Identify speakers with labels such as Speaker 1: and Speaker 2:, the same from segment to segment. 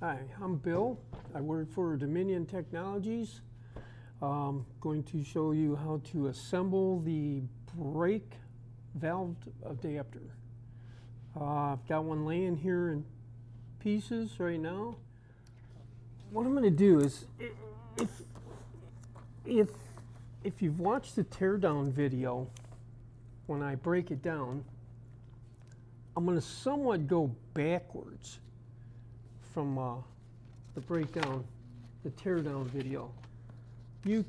Speaker 1: Hi, I'm Bill. I work for Dominion Technologies. Going to show you how to assemble the brake valve adapter. I've got one laying here in pieces right now. What I'm going to do is, if you've watched the teardown video, when I break it down, I'm going to somewhat go backwards from the breakdown, the teardown video. You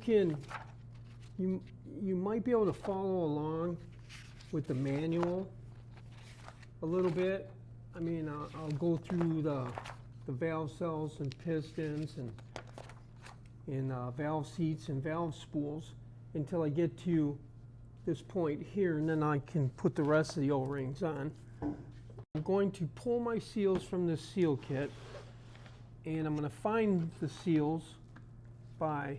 Speaker 1: might be able to follow along with the manual a little bit. I mean, I'll go through the valve cells and pistons and valve seats and valve spools until I get to this point here, and then I can put the rest of the O-rings on. I'm going to pull my seals from this seal kit, and I'm going to find the seals by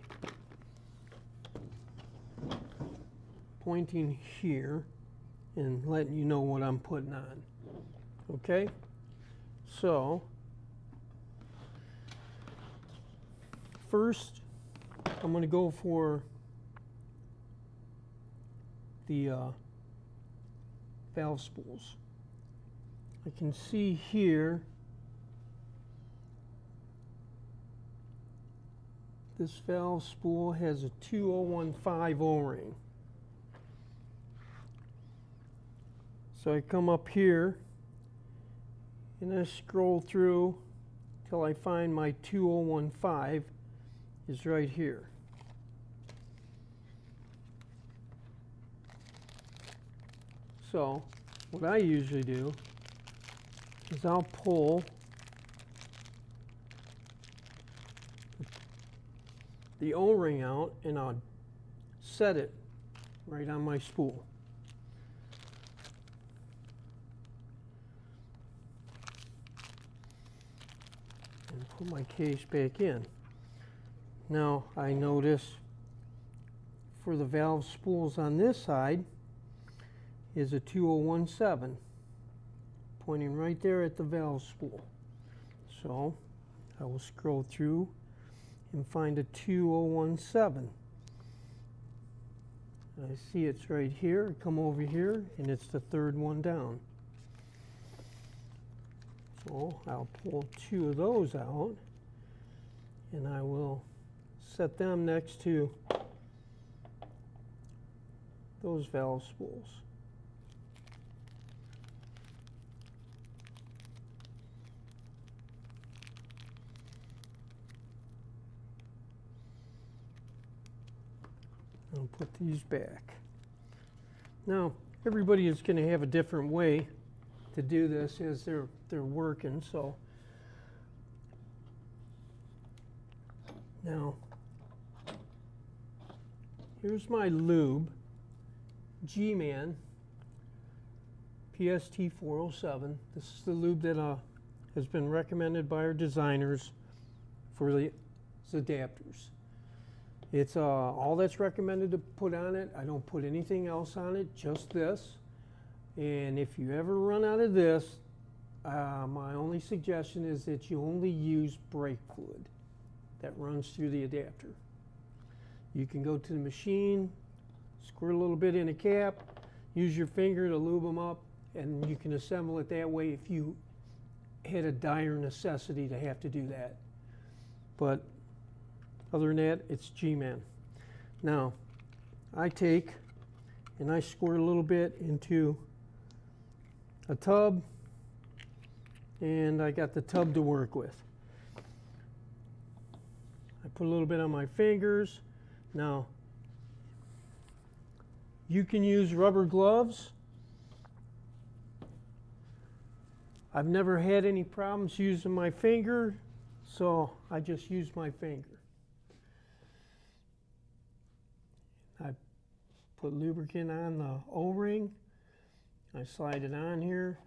Speaker 1: pointing here and letting you know what I'm putting on. Okay? So, first, I'm going to go for the valve spools. I can see here this valve spool has a 2015 O-ring. So I come up here and I scroll through till I find my 2015 is right here. So what I usually do is I'll pull the O-ring out and I'll set it right on my spool. And put my case back in. Now I notice for the valve spools on this side is a 2017 pointing right there at the valve spool. So I will scroll through and find a 2017. I see it's right here. Come over here and it's the third one down. So I'll pull two of those out and I will set them next to those valve spools. I'll put these back. Now, everybody is going to have a different way to do this as they're working. So now, here's my lube, G-Man PST 407. This is the lube that has been recommended by our designers for the adapters. It's all that's recommended to put on it. I don't put anything else on it, just this. And if you ever run out of this, my only suggestion is that you only use brake fluid that runs through the adapter. You can go to the machine, squirt a little bit in a cap, use your finger to lube them up, and you can assemble it that way if you had a dire necessity to have to do that. But other than that, it's G-Man. Now, I take and I squirt a little bit into a tub, and I got the tub to work with. I put a little bit on my fingers. Now, you can use rubber gloves. I've never had any problems using my finger, so I just use my finger. I put lubricant on the O-ring. I slide it on here.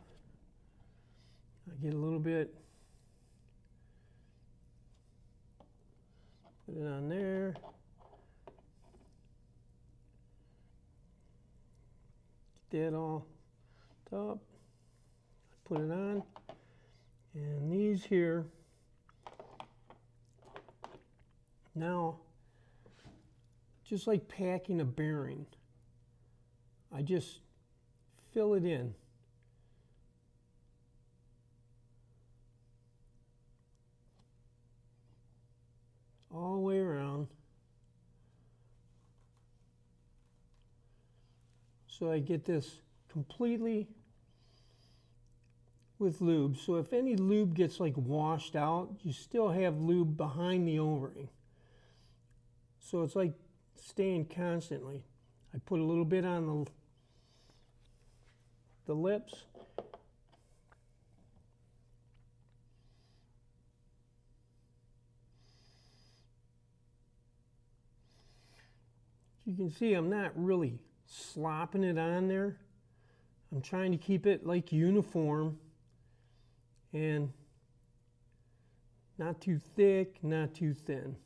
Speaker 1: I get a little bit, put it on there. Get that all up. Put it on. And these here Now, just like packing a bearing, I just fill it in. All the way around. So I get this completely with lube. So if any lube gets like washed out, you still have lube behind the O-ring. So it's like staying constantly. I put a little bit on the lips. You can see I'm not really slopping it on there. I'm trying to keep it like uniform and not too thick, not too thin.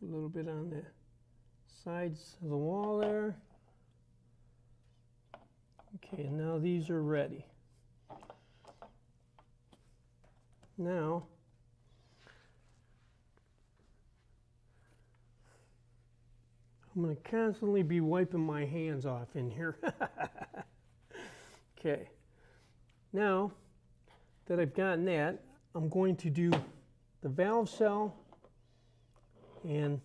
Speaker 1: Put a little bit on the sides of the wall there. Okay, now these are ready. Now, I'm going to constantly be wiping my hands off in here. Okay, now that I've gotten that, I'm going to do the valve cell and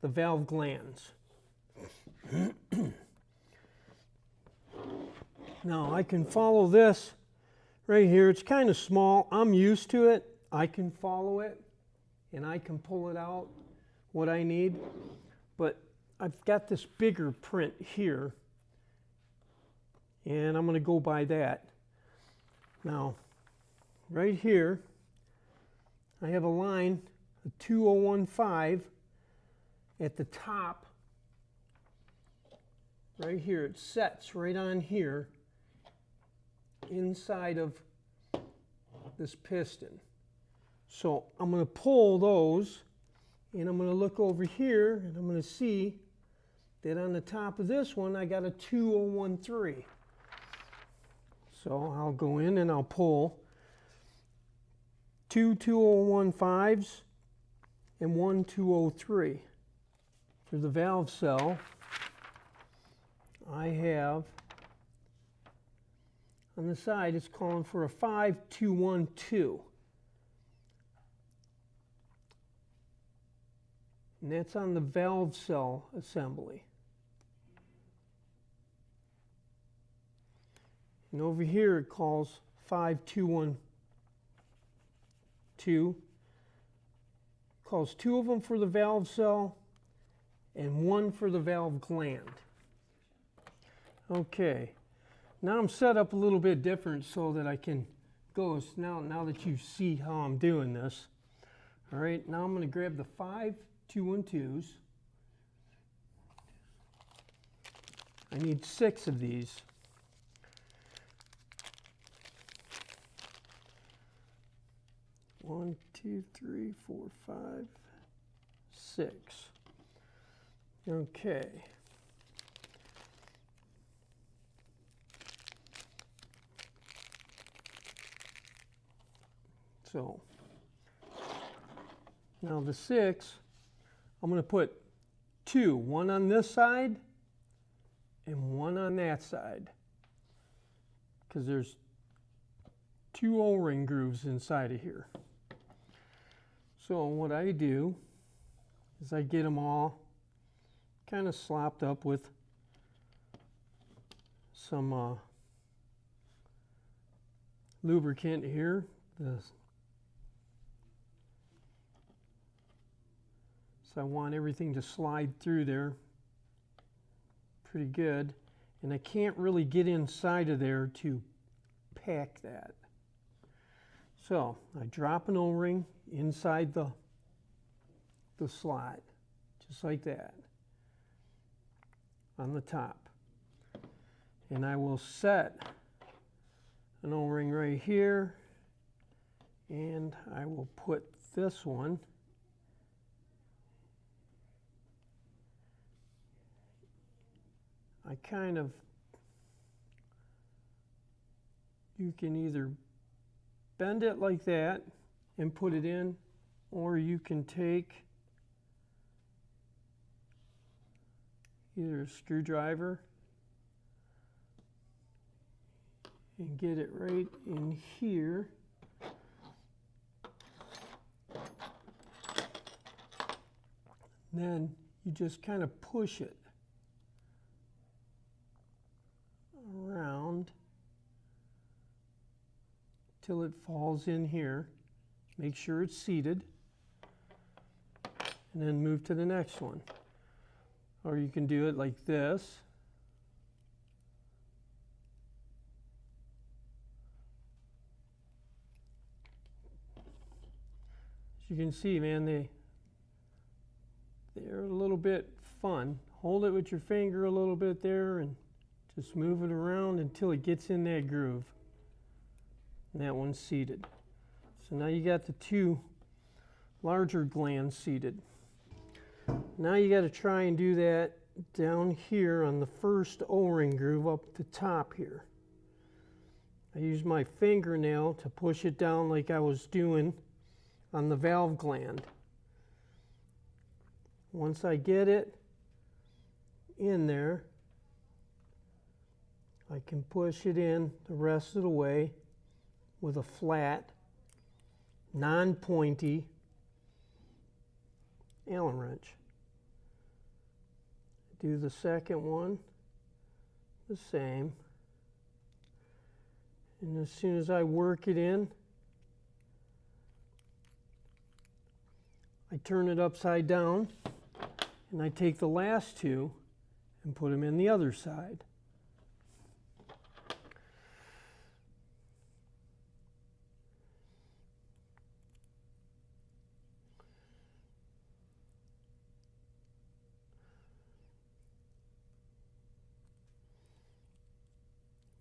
Speaker 1: the valve glands. Now I can follow this right here. It's kind of small. I'm used to it. I can follow it and I can pull it out what I need. But I've got this bigger print here and I'm going to go by that. Now, right here, I have a line, a 2015 at the top. Right here, it sets right on here inside of this piston. So I'm going to pull those and I'm going to look over here and I'm going to see that on the top of this one I got a 2013. So I'll go in and I'll pull two 2015s and one 203. For the valve cell, I have on the side, it's calling for a 5212. And that's on the valve cell assembly. And over here it calls 5212. Calls two of them for the valve cell and one for the valve gland. Okay. Now I'm set up a little bit different so that I can go. Now that you see how I'm doing this. All right, now I'm going to grab the 5212s. I need 6 of these. One, two, three, four, 5, 6. Okay. So now the 6, I'm going to put 2, one on this side and one on that side, because there's 2 O-ring grooves inside of here. So what I do is I get them all kind of slopped up with some lubricant here. So I want everything to slide through there pretty good. And I can't really get inside of there to pack that. So I drop an O-ring inside the slot, just like that, on the top. And I will set an O-ring right here, and I will put this one, you can either bend it like that and put it in, or you can take either a screwdriver and get it right in here. Then you just kind of push it around till it falls in here. Make sure it's seated, and then move to the next one. Or you can do it like this. As you can see, man, they're a little bit fun. Hold it with your finger a little bit there and just move it around until it gets in that groove. And that one's seated. So now you got the two larger glands seated. Now you got to try and do that down here on the first O-ring groove up the top here. I use my fingernail to push it down like I was doing on the valve gland. Once I get it in there, I can push it in the rest of the way with a flat, non-pointy Allen wrench. Do the second one the same. And as soon as I work it in, I turn it upside down and I take the last two and put them in the other side.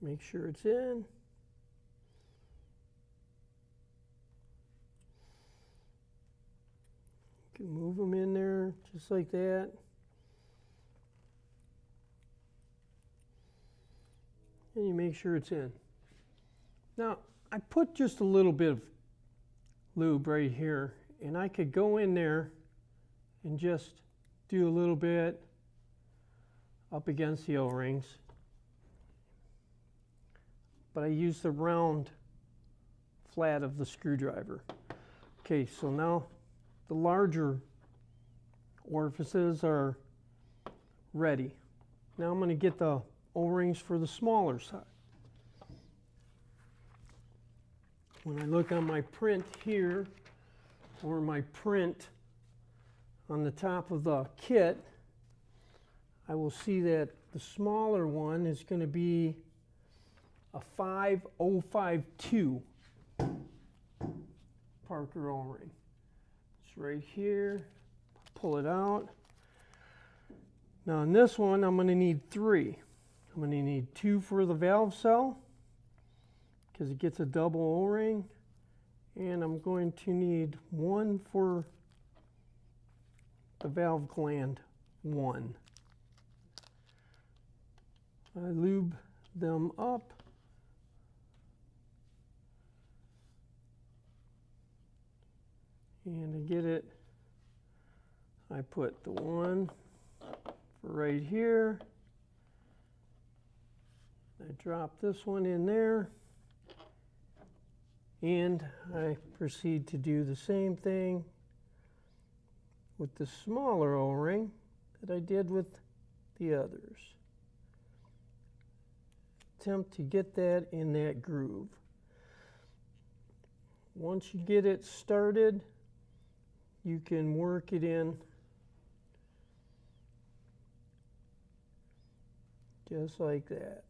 Speaker 1: Make sure it's in. You can move them in there just like that. And you make sure it's in. Now, I put just a little bit of lube right here, and I could go in there and just do a little bit up against the O-rings. But I use the round flat of the screwdriver. Okay, so now the larger orifices are ready. Now I'm going to get the O-rings for the smaller side. When I look on my print here, or my print on the top of the kit, I will see that the smaller one is going to be a 5052 Parker O-ring. It's right here. Pull it out. Now in this one, I'm going to need 3. I'm going to need 2 for the valve cell because it gets a double O-ring, and I'm going to need 1 for the valve gland 1. I lube them up. And to get it, I put the one for right here. I drop this one in there. And I proceed to do the same thing with the smaller O-ring that I did with the others. Attempt to get that in that groove. Once you get it started, you can work it in just like that.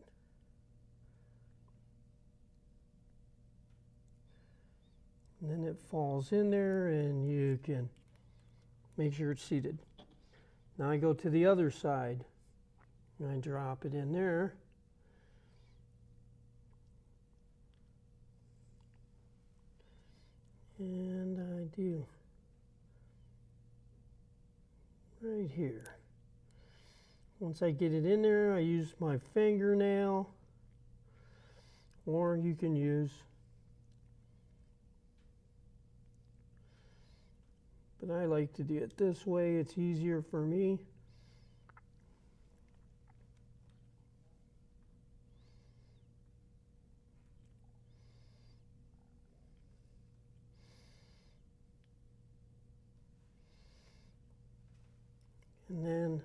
Speaker 1: And then it falls in there and you can make sure it's seated. Now I go to the other side and I drop it in there. And I do right here. Once I get it in there, I use my fingernail, or you can use, but I like to do it this way. It's easier for me. And then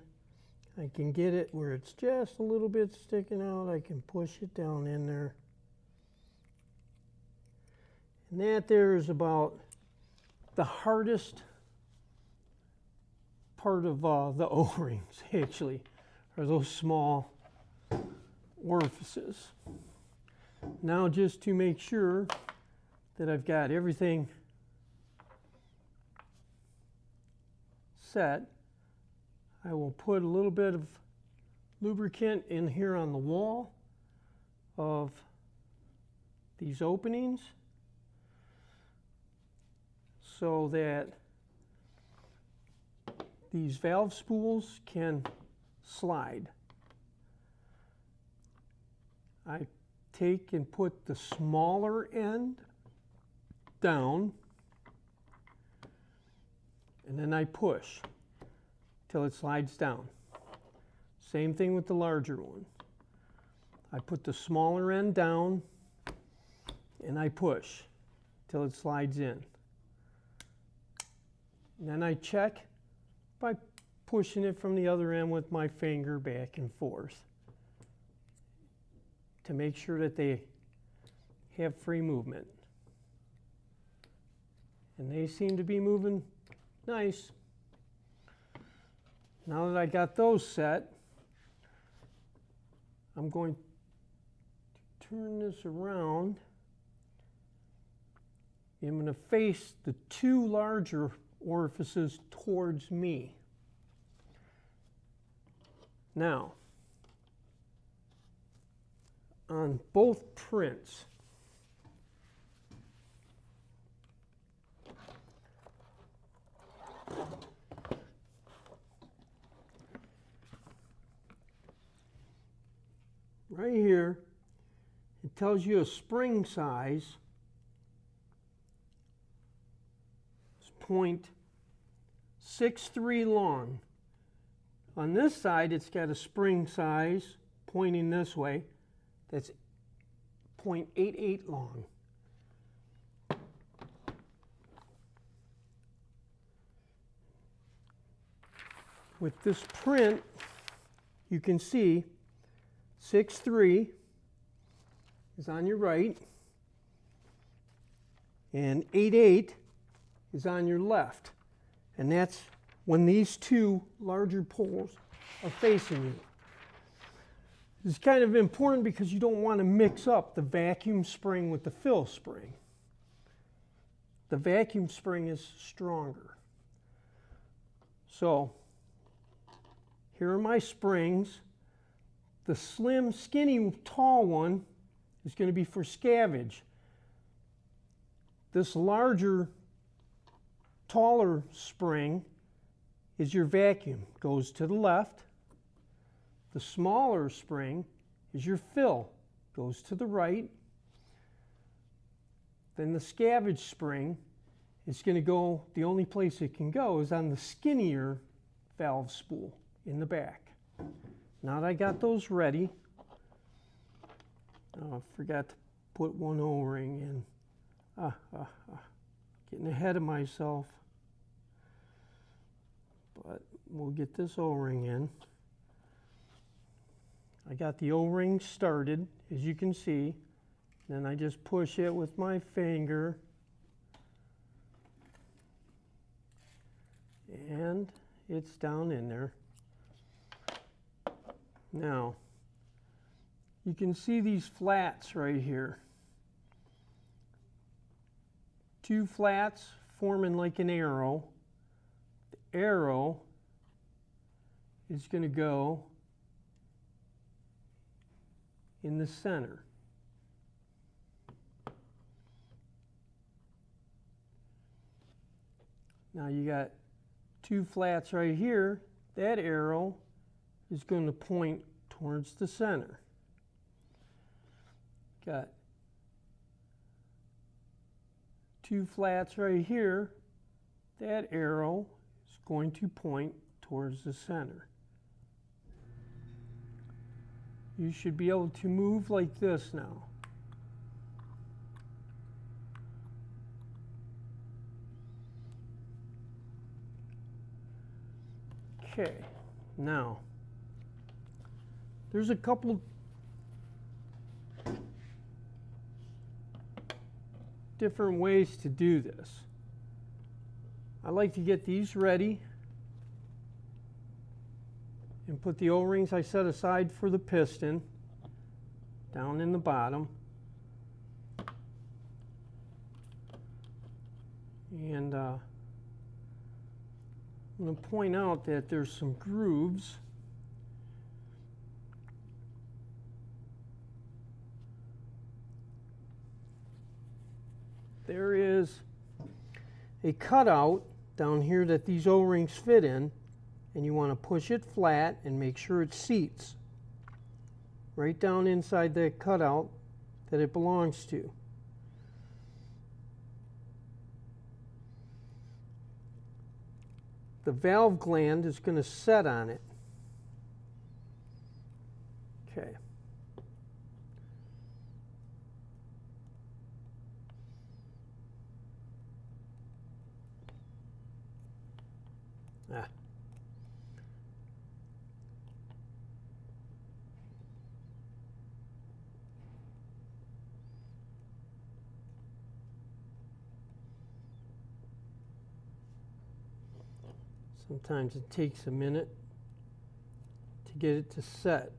Speaker 1: I can get it where it's just a little bit sticking out. I can push it down in there. And that there is about the hardest part of the O-rings, actually, are those small orifices. Now, just to make sure that I've got everything set, I will put a little bit of lubricant in here on the wall of these openings so that these valve spools can slide. I take and put the smaller end down, and then I push till it slides down. Same thing with the larger one. I put the smaller end down and I push till it slides in. And then I check by pushing it from the other end with my finger back and forth to make sure that they have free movement. And they seem to be moving nice. Now that I got those set, I'm going to turn this around. I'm going to face the two larger orifices towards me. Now, on both prints, right here, it tells you a spring size. It's 0.63 long. On this side, it's got a spring size pointing this way that's 0.88 long. With this print, you can see 6.3 is on your right, and 8.8 is on your left. And that's when these two larger poles are facing you. This is kind of important because you don't want to mix up the vacuum spring with the fill spring. The vacuum spring is stronger. So, here are my springs. The slim, skinny, tall one is going to be for scavenge. This larger, taller spring is your vacuum. Goes to the left. The smaller spring is your fill. Goes to the right. Then the scavenge spring is going to go, the only place it can go is on the skinnier valve spool in the back. Now that I got those ready, oh, I forgot to put one O-ring in. Getting ahead of myself. But we'll get this O-ring in. I got the O-ring started, as you can see. Then I just push it with my finger. And it's down in there. Now, you can see these flats right here. Two flats forming like an arrow. The arrow is going to go in the center. Now you got two flats right here. That arrow is going to point towards the center. Got two flats right here. That arrow is going to point towards the center. You should be able to move like this now. Okay, now there's a couple different ways to do this. I like to get these ready and put the O-rings I set aside for the piston down in the bottom. And I'm going to point out that there's some grooves there is a cutout down here that these O-rings fit in, and you want to push it flat and make sure it seats right down inside that cutout that it belongs to. The valve gland is going to set on it. Okay. Ah. Sometimes it takes a minute to get it to set.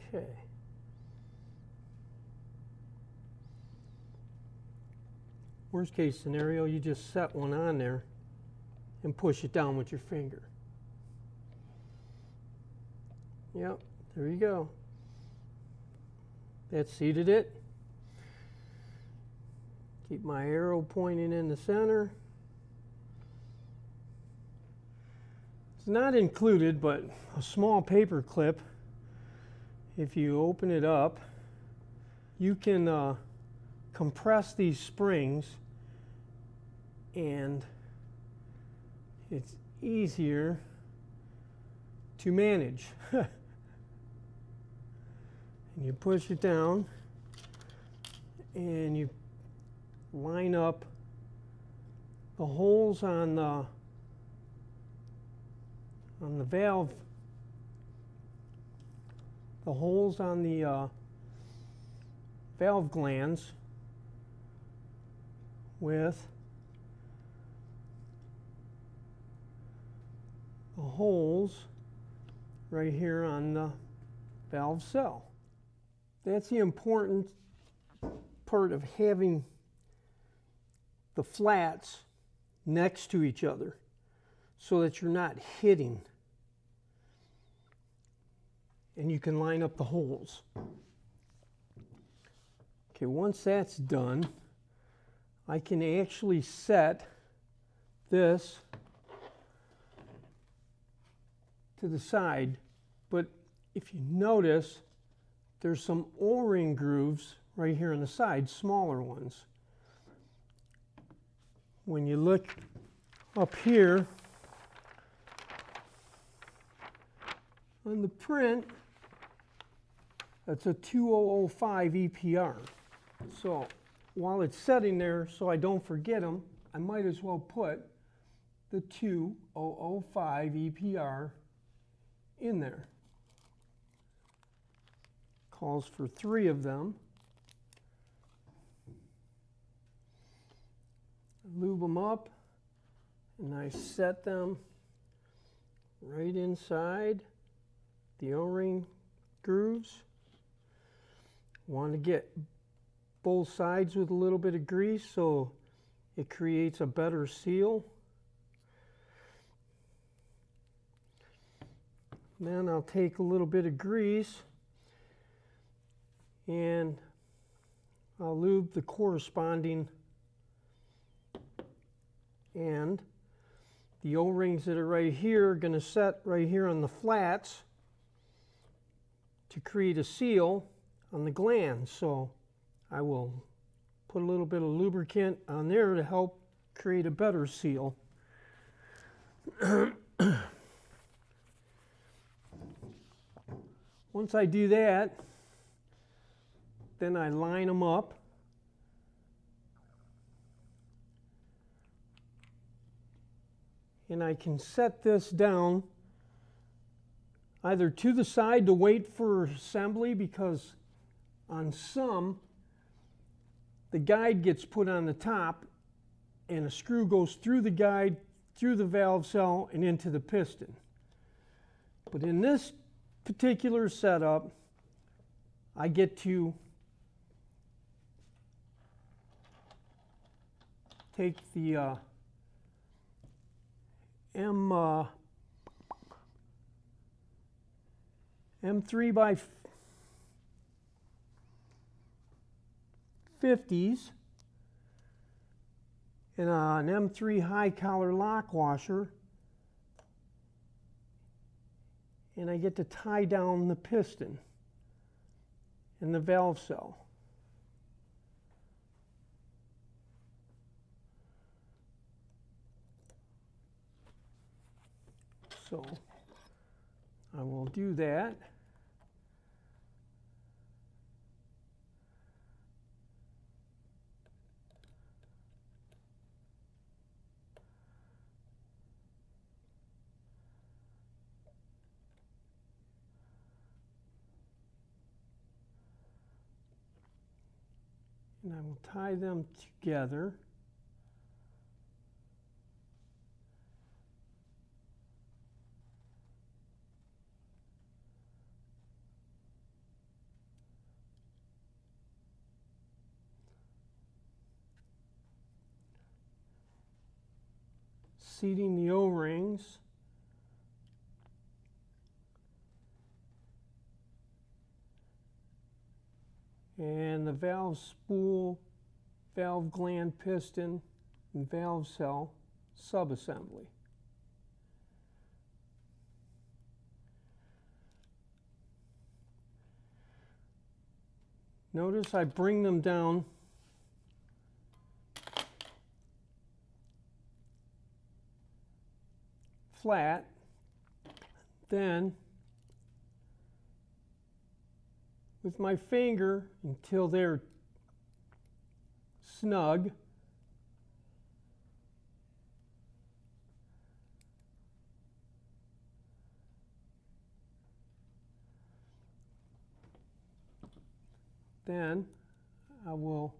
Speaker 1: Okay. Worst case scenario, you just set one on there and push it down with your finger. Yep, there you go. That seated it. Keep my arrow pointing in the center. It's not included, but a small paper clip, if you open it up, you can compress these springs, and it's easier to manage. And you push it down and you line up the holes on the valve, the holes on the valve glands with the holes right here on the valve cell. That's the important part of having the flats next to each other so that you're not hitting, and you can line up the holes. Okay, once that's done, I can actually set this to the side, but if you notice, there's some O-ring grooves right here on the side, smaller ones. When you look up here on the print, that's a 2005 EPR. So while it's setting there, so I don't forget them, I might as well put the 2005 EPR in there. Calls for 3 of them. Lube them up, and I set them right inside the O-ring grooves. Want to get both sides with a little bit of grease so It creates a better seal. Then I'll take a little bit of grease and I'll lube the corresponding end. The O-rings that are right here are going to set right here on the flats to create a seal on the gland. So I will put a little bit of lubricant on there to help create a better seal. Once I do that, then I line them up. And I can set this down either to the side to wait for assembly, because on some, the guide gets put on the top and a screw goes through the guide, through the valve cell, and into the piston. But in this particular setup, I get to take the M3 by 50s and an M3 high collar lock washer, and I get to tie down the piston and the valve cell. So I will do that. And I will tie them together. Seating the O-rings. And the valve spool, valve gland piston, and valve cell subassembly. Notice I bring them down flat, then with my finger until they're snug. Then I will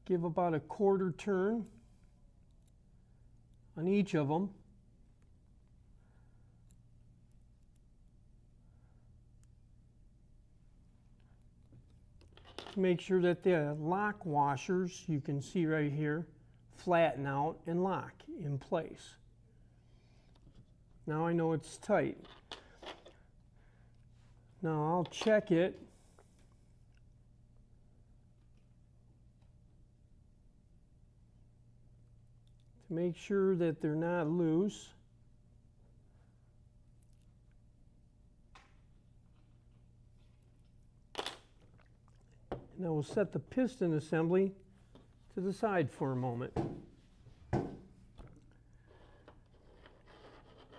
Speaker 1: give about a quarter turn on each of them. Make sure that the lock washers, you can see right here, flatten out and lock in place. Now I know it's tight. Now I'll check it. To make sure that they're not loose. And I will set the piston assembly to the side for a moment.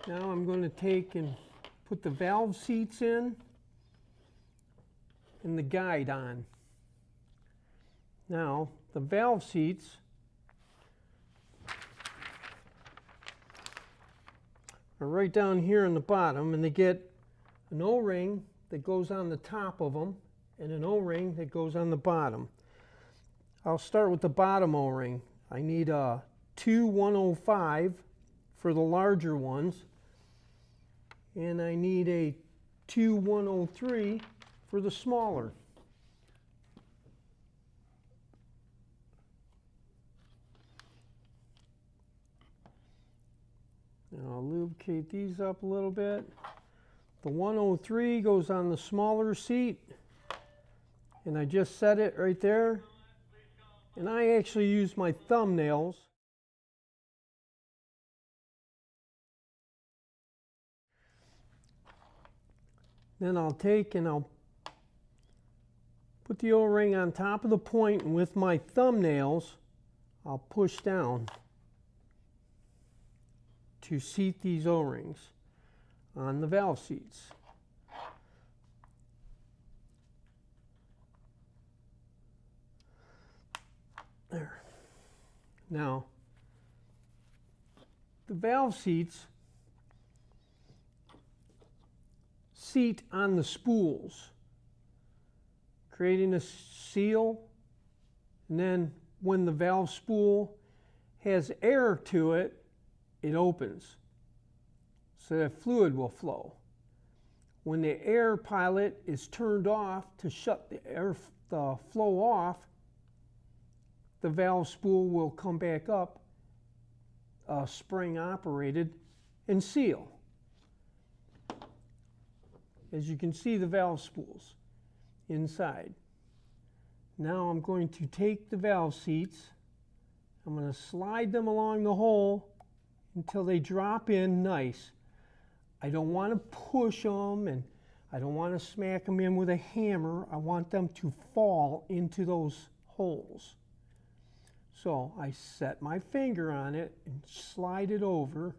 Speaker 1: Now I'm going to take and put the valve seats in and the guide on. Now the valve seats are right down here in the bottom, and they get an O-ring that goes on the top of them and an O-ring that goes on the bottom. I'll start with the bottom O-ring. I need a 2-105 for the larger ones, and I need a 2-103 for the smaller. Now I'll lubricate these up a little bit. The 103 goes on the smaller seat, and I just set it right there. And I actually use my thumbnails. Then I'll take and I'll put the O-ring on top of the point, and with my thumbnails, I'll push down to seat these O-rings on the valve seats. There. Now, the valve seats seat on the spools, creating a seal, and then when the valve spool has air to it, it opens so that fluid will flow. When the air pilot is turned off to shut the flow off, the valve spool will come back up, spring operated, and seal. As you can see, the valve spools inside. Now I'm going to take the valve seats, I'm going to slide them along the hole until they drop in nice. I don't want to push them, and I don't want to smack them in with a hammer. I want them to fall into those holes. So I set my finger on it and slide it over.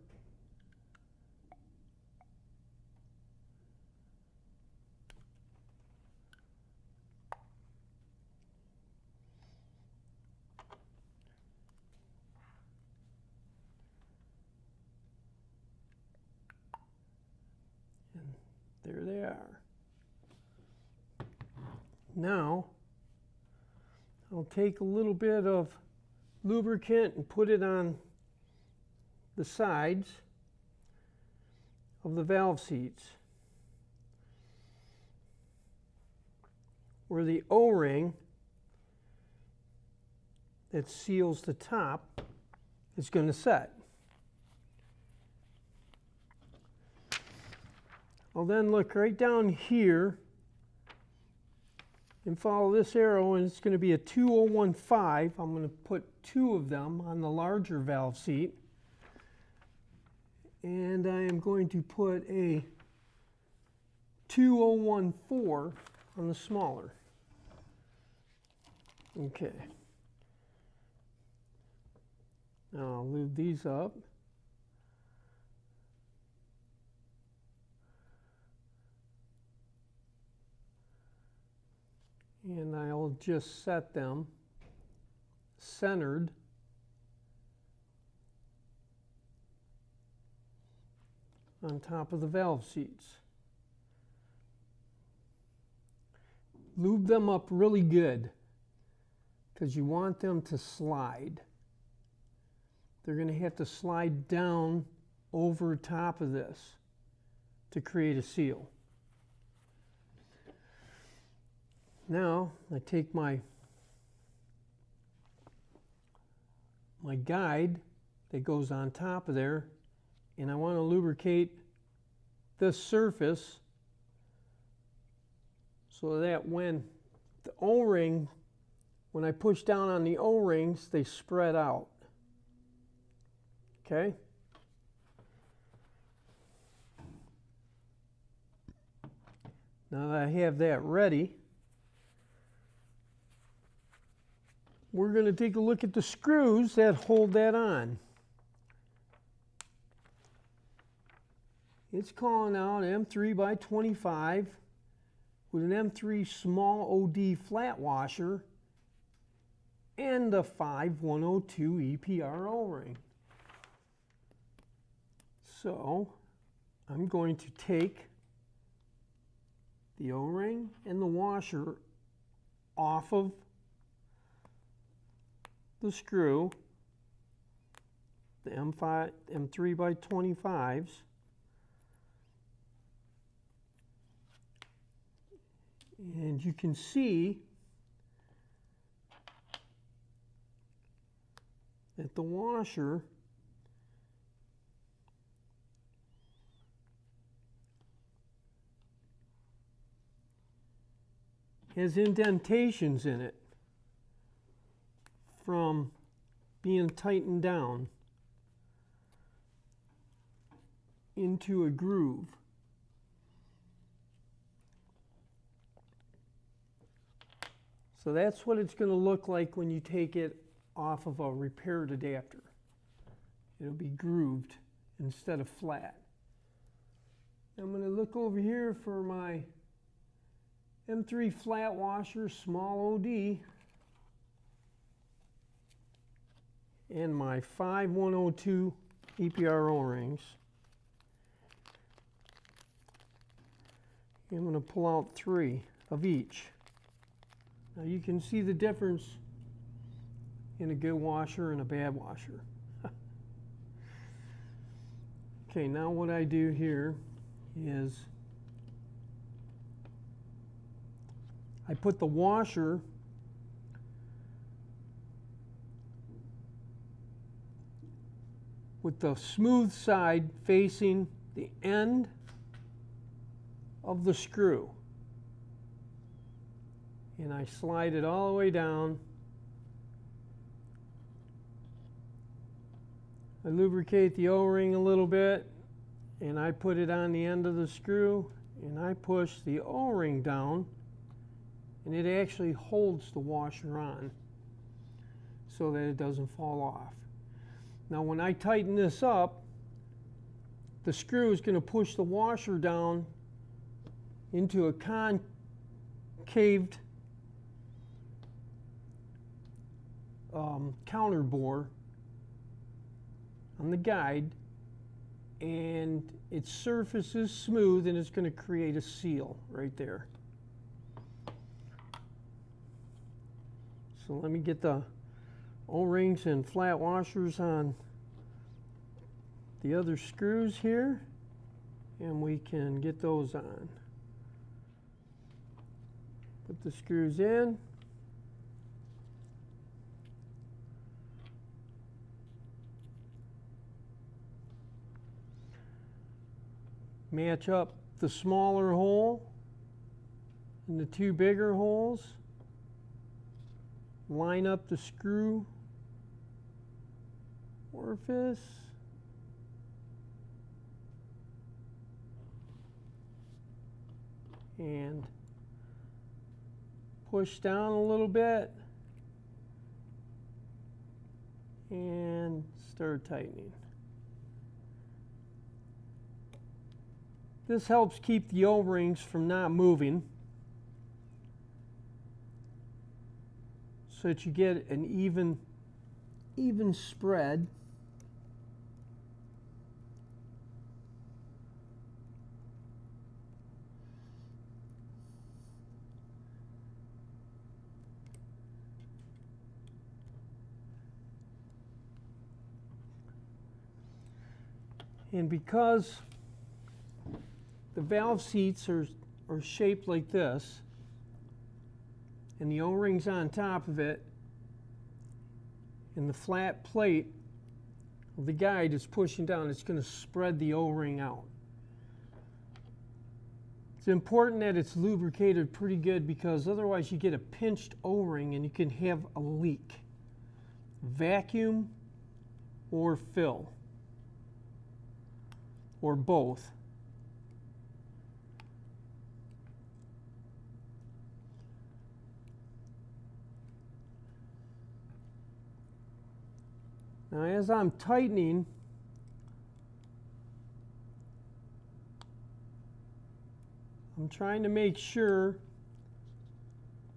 Speaker 1: And there they are. Now I'll take a little bit of lubricant and put it on the sides of the valve seats where the O-ring that seals the top is going to set. I'll then look right down here and follow this arrow, and it's going to be a 2015. I'm going to put 2 of them on the larger valve seat, and I am going to put a 2014 on the smaller. Okay. Now I'll lube these up. And I'll just set them centered on top of the valve seats. Lube them up really good because you want them to slide. They're going to have to slide down over top of this to create a seal. Now I take my guide that goes on top of there, and I want to lubricate this surface so that when the O-ring, when I push down on the O-rings, they spread out. Okay? Now that I have that ready, we're going to take a look at the screws that hold that on. It's calling out M3 by 25 with an M3 small OD flat washer and a 5102 EPR O-ring. So I'm going to take the O-ring and the washer off of the screw, the M3 by 25s, and you can see that the washer has indentations in it from being tightened down into a groove. So that's what it's going to look like when you take it off of a repaired adapter. It'll be grooved instead of flat. I'm going to look over here for my M3 flat washer, small OD, and my 5102 EPR O-rings. I'm going to pull out 3 of each. Now you can see the difference in a good washer and a bad washer. Okay, now what I do here is I put the washer with the smooth side facing the end of the screw, and I slide it all the way down. I lubricate the O-ring a little bit, and I put it on the end of the screw, and I push the O-ring down, and it actually holds the washer on so that it doesn't fall off. Now when I tighten this up, the screw is going to push the washer down into a concaved counter bore on the guide, and its surface is smooth, and it's going to create a seal right there. So let me get the O-rings and flat washers on the other screws here, and we can get those on. Put the screws in. Match up the smaller hole and the 2 bigger holes. Line up the screw orifice. And push down a little bit and start tightening. This helps keep the O-rings from not moving, so that you get an even spread. And because the valve seats are shaped like this, and the O-ring's on top of it, and the flat plate of the guide is pushing down, it's going to spread the O-ring out. It's important that it's lubricated pretty good, because otherwise you get a pinched O-ring and you can have a leak. Vacuum or fill, or both. Now as I'm tightening, I'm trying to make sure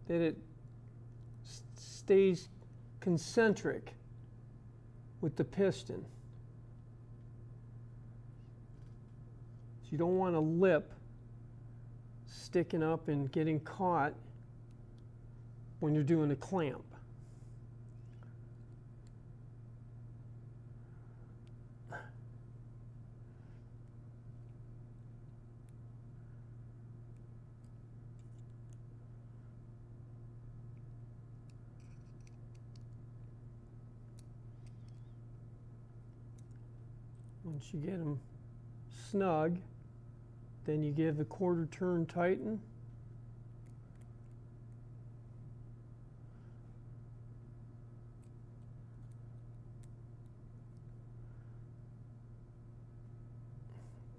Speaker 1: that it stays concentric with the piston. So you don't want a lip sticking up and getting caught when you're doing a clamp. Once you get them snug, then you give a 1/4 turn tighten.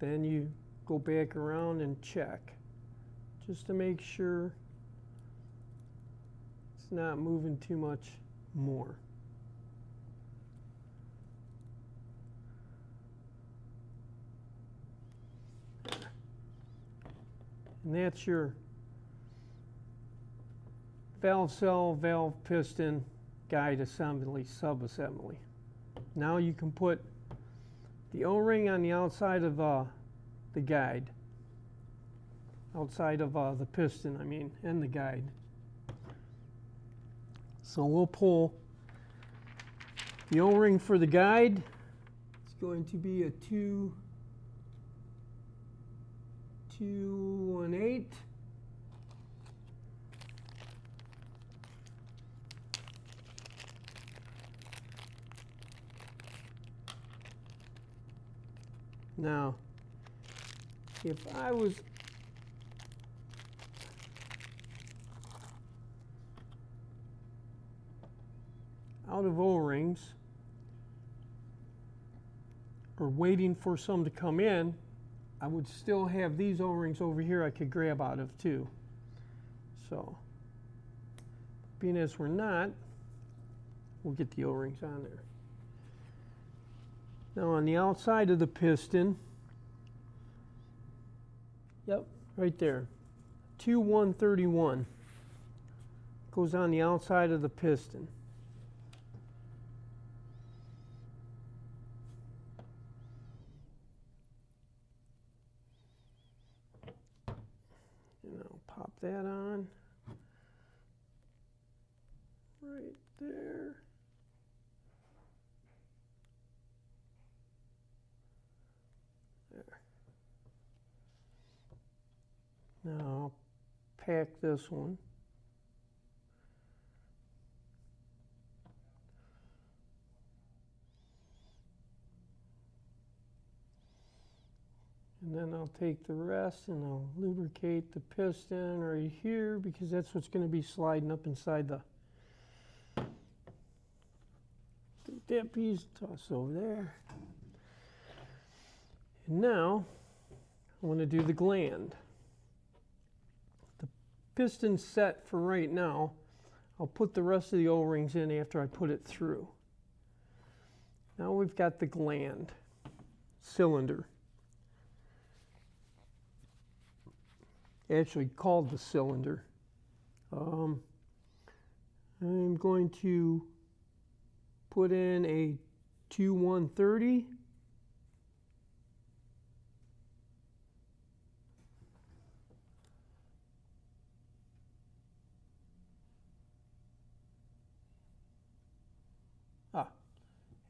Speaker 1: then you go back around and check just to make sure it's not moving too much more. And that's your valve cell, valve piston, guide assembly, sub-assembly. Now you can put the O-ring on the outside of the guide, outside of the piston, I mean, and the guide. So we'll pull the O-ring for the guide. It's going to be a 218. Now, if I was out of O-rings or waiting for some to come in, I would still have these O-rings over here I could grab out of too. So, being as we're not, we'll get the O-rings on there. Now on the outside of the piston, yep, right there, 2131 goes on the outside of the piston. And I'll pop that on right there. Now I'll pack this one. And then I'll take the rest and I'll lubricate the piston right here because that's what's going to be sliding up inside the that piece. Toss over there. And now I want to do the gland. The piston's set for right now. I'll put the rest of the O-rings in after I put it through. Now we've got the gland cylinder. Actually called the cylinder. I'm going to put in a 2130.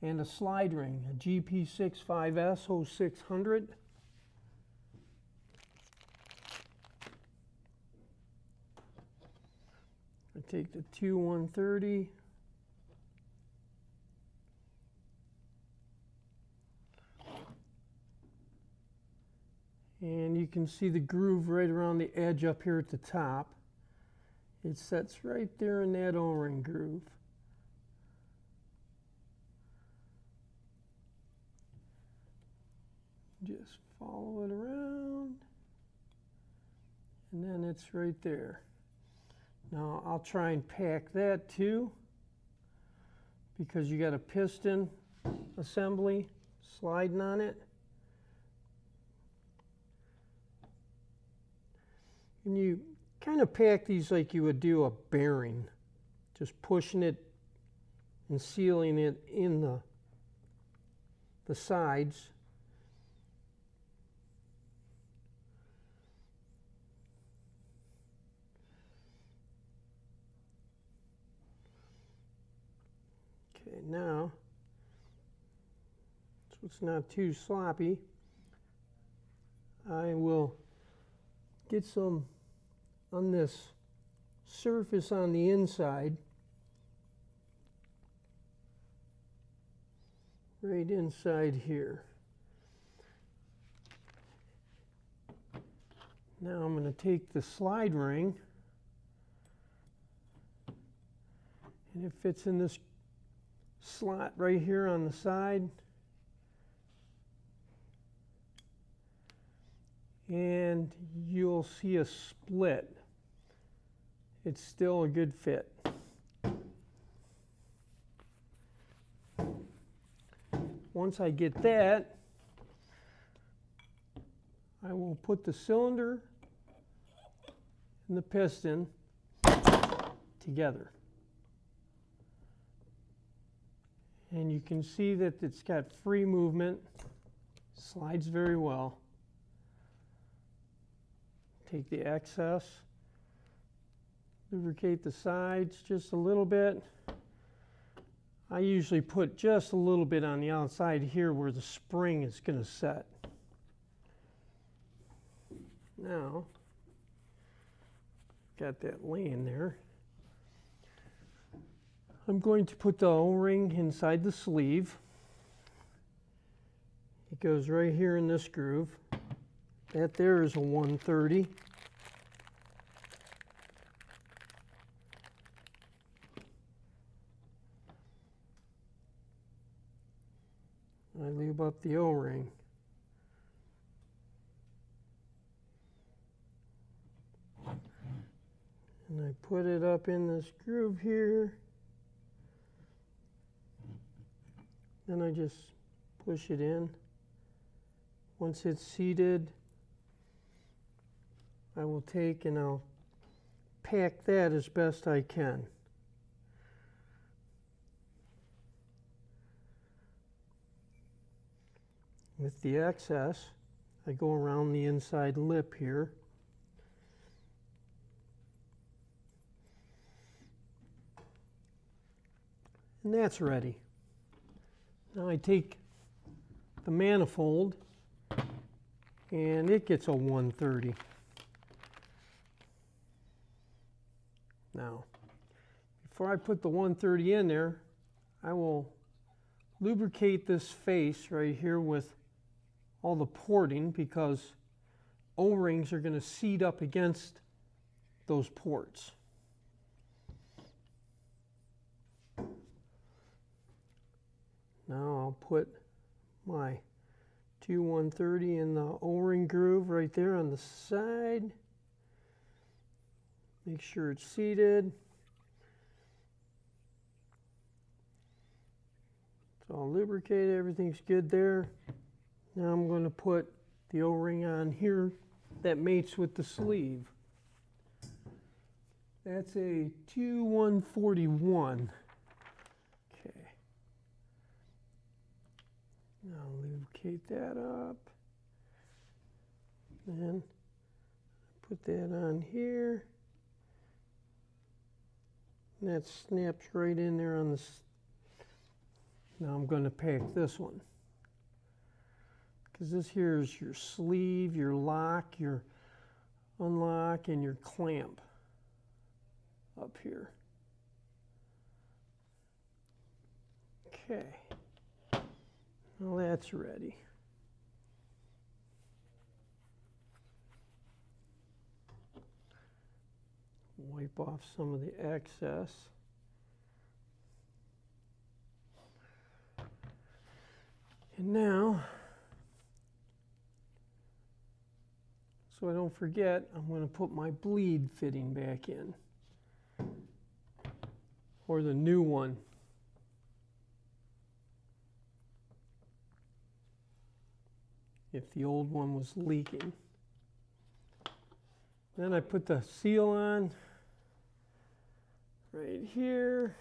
Speaker 1: And a slide ring, a GP65S0600. I take the 2130. And you can see the groove right around the edge up here at the top. It sets right there in that O-ring groove. Just follow it around, and then it's right there. Now I'll try and pack that too, because you got a piston assembly sliding on it. And you kind of pack these like you would do a bearing, just pushing it and sealing it in the sides. Okay, now, so it's not too sloppy, I will get some on this surface on the inside, right inside here. Now I'm going to take the slide ring, and it fits in this slot right here on the side. and you'll see a split. It's still a good fit. Once I get that, I will put the cylinder and the piston together. And you can see that it's got free movement, slides very well. Take the excess, lubricate the sides just a little bit. I usually put just a little bit on the outside here where the spring is going to set. Now, got that laying there. I'm going to put the O-ring inside the sleeve. It goes right here in this groove. That there is a 130. I lube up the O-ring. And I put it up in this groove here. Then I just push it in. Once it's seated, I will take and I'll pack that as best I can. With the excess, I go around the inside lip here. And that's ready. Now I take the manifold and it gets a 130. Now, before I put the 130 in there, I will lubricate this face right here with all the porting because O-rings are going to seat up against those ports. Now I'll put my 130 in the O-ring groove right there on the side. Make sure it's seated. It's all lubricated, everything's good there. Now I'm going to put the O-ring on here that mates with the sleeve. That's a 2141. Okay. Now lubricate that up. Then put that on here. And that snaps right in there on the. Now I'm going to pack this one. Because this here is your sleeve, your lock, your unlock, and your clamp up here. Okay. Well, that's ready. Wipe off some of the excess. And now, so I don't forget, I'm going to put my bleed fitting back in. Or the new one. If the old one was leaking. Then I put the seal on right here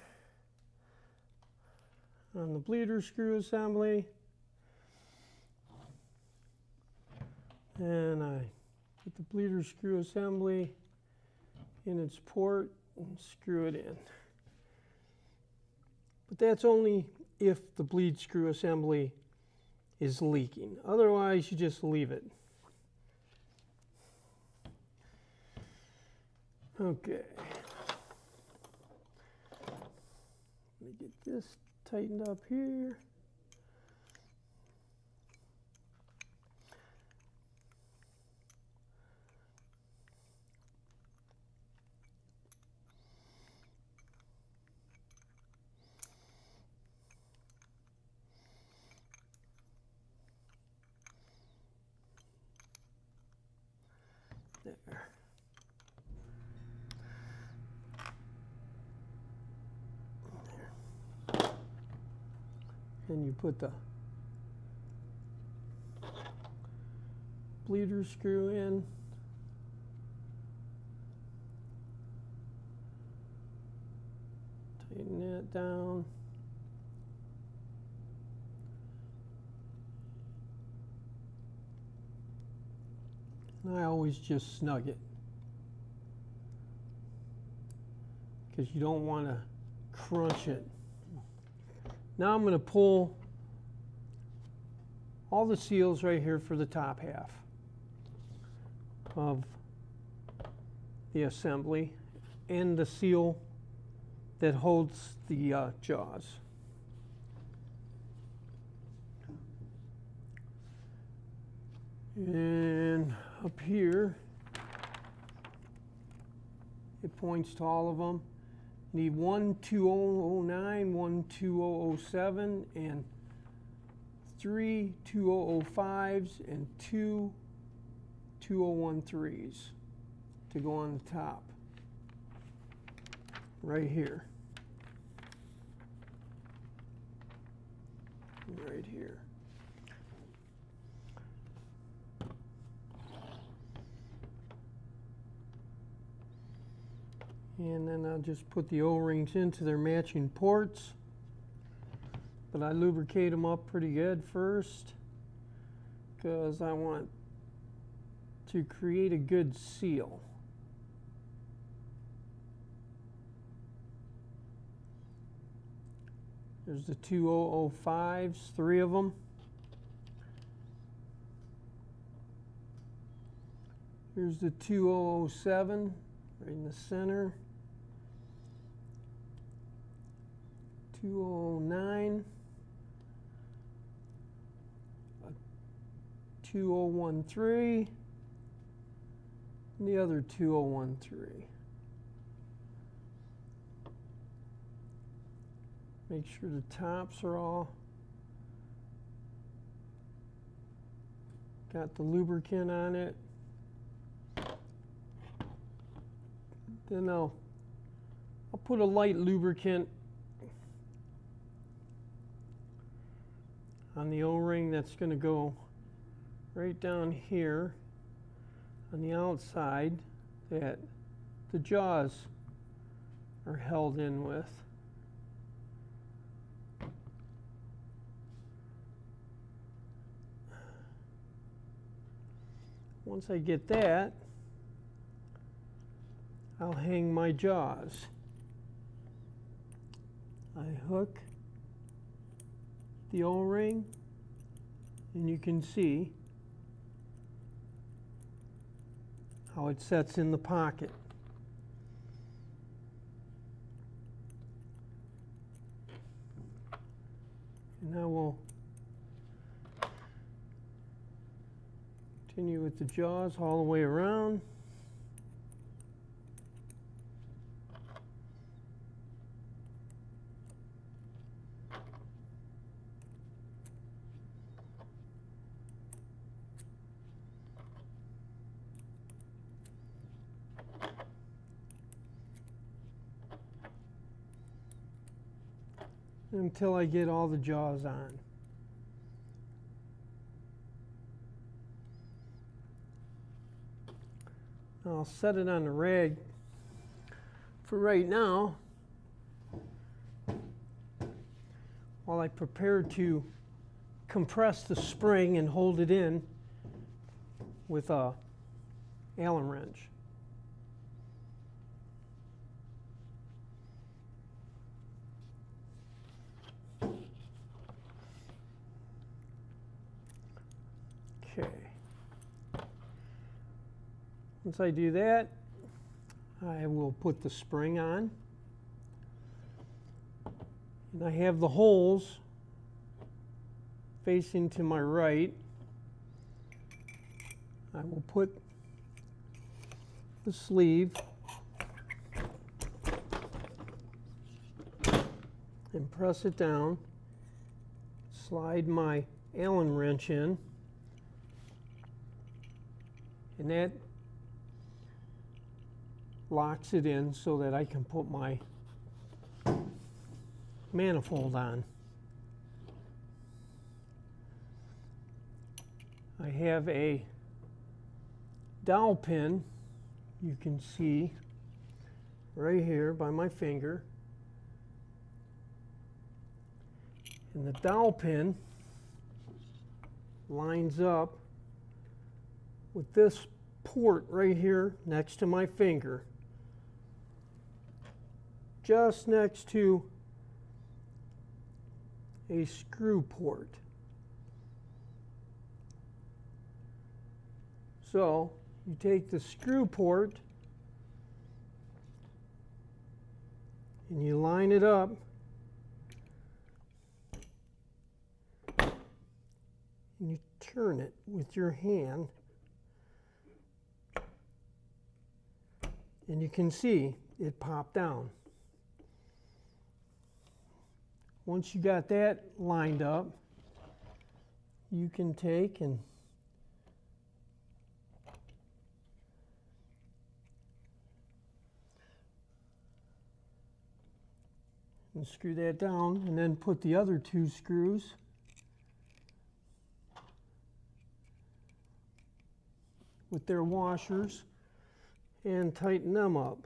Speaker 1: on the bleeder screw assembly. And I put the bleeder screw assembly in its port and screw it in. But that's only if the bleed screw assembly is leaking. Otherwise, you just leave it. Okay. Let me get this tightened up here. There. Then you put the bleeder screw in. Tighten that down. And I always just snug it, because you don't want to crunch it. Now I'm going to pull all the seals right here for the top half of the assembly and the seal that holds the jaws. And up here, it points to all of them. Need one 2009, one 2007, and three 2005s and two 2013s to go on the top, right here. Right here. And then I'll just put the O-rings into their matching ports. But I lubricate them up pretty good first, because I want to create a good seal. There's the 2005s, 3 of them. Here's the 2007, right in the center. 2009, a 2013, and the other 2013. Make sure the tops are all got the lubricant on it. Then I'll put a light lubricant on the O-ring that's going to go right down here on the outside that the jaws are held in with. Once I get that, I'll hang my jaws. I hook the O-ring, and you can see how it sets in the pocket. And now we'll continue with the jaws all the way around. Until I get all the jaws on. I'll set it on the rag for right now while I prepare to compress the spring and hold it in with a Allen wrench. Okay. Once I do that, I will put the spring on. And I have the holes facing to my right. I will put the sleeve and press it down. Slide my Allen wrench in. And that locks it in so that I can put my manifold on. I have a dowel pin, you can see right here by my finger, and the dowel pin lines up with this port right here next to my finger, just next to a screw port. So you take the screw port and you line it up and you turn it with your hand, and you can see it pop down. Once you got that lined up, you can take and screw that down, and then put the other two screws with their washers and tighten them up.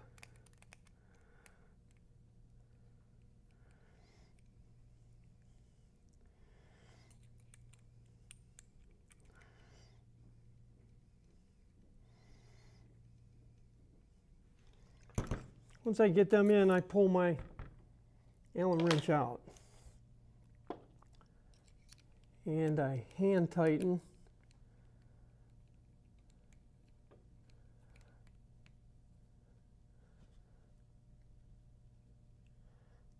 Speaker 1: Once I get them in, I pull my Allen wrench out and I hand tighten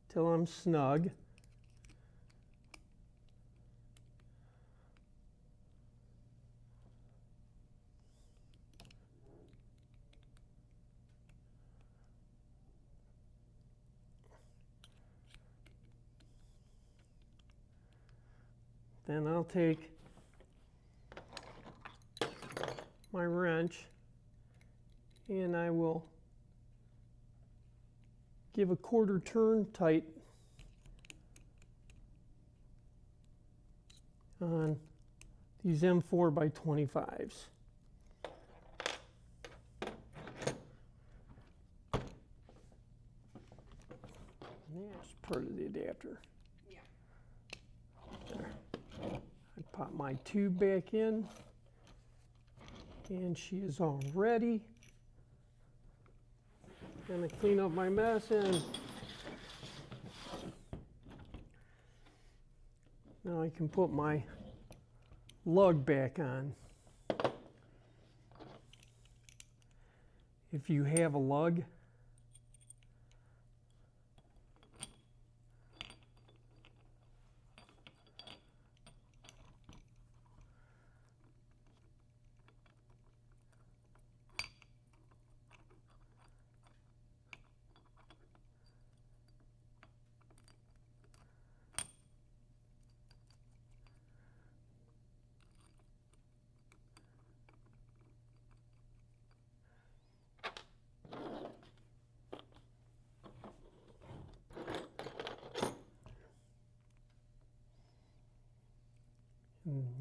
Speaker 1: till I'm snug. Then I'll take my wrench and I will give a quarter turn tight on these M4 by 25s. That's part of the adapter. There. I pop my tube back in and she is all ready. Gonna clean up my mess and now I can put my lug back on. If you have a lug,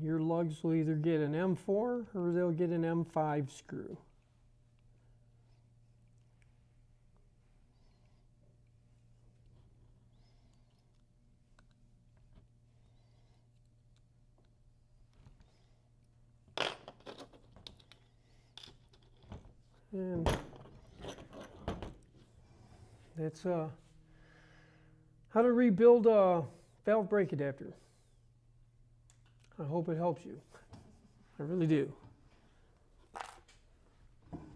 Speaker 1: your lugs will either get an M4 or they'll get an M5 screw. And that's how to rebuild a valve brake adapter. I hope it helps you. I really do.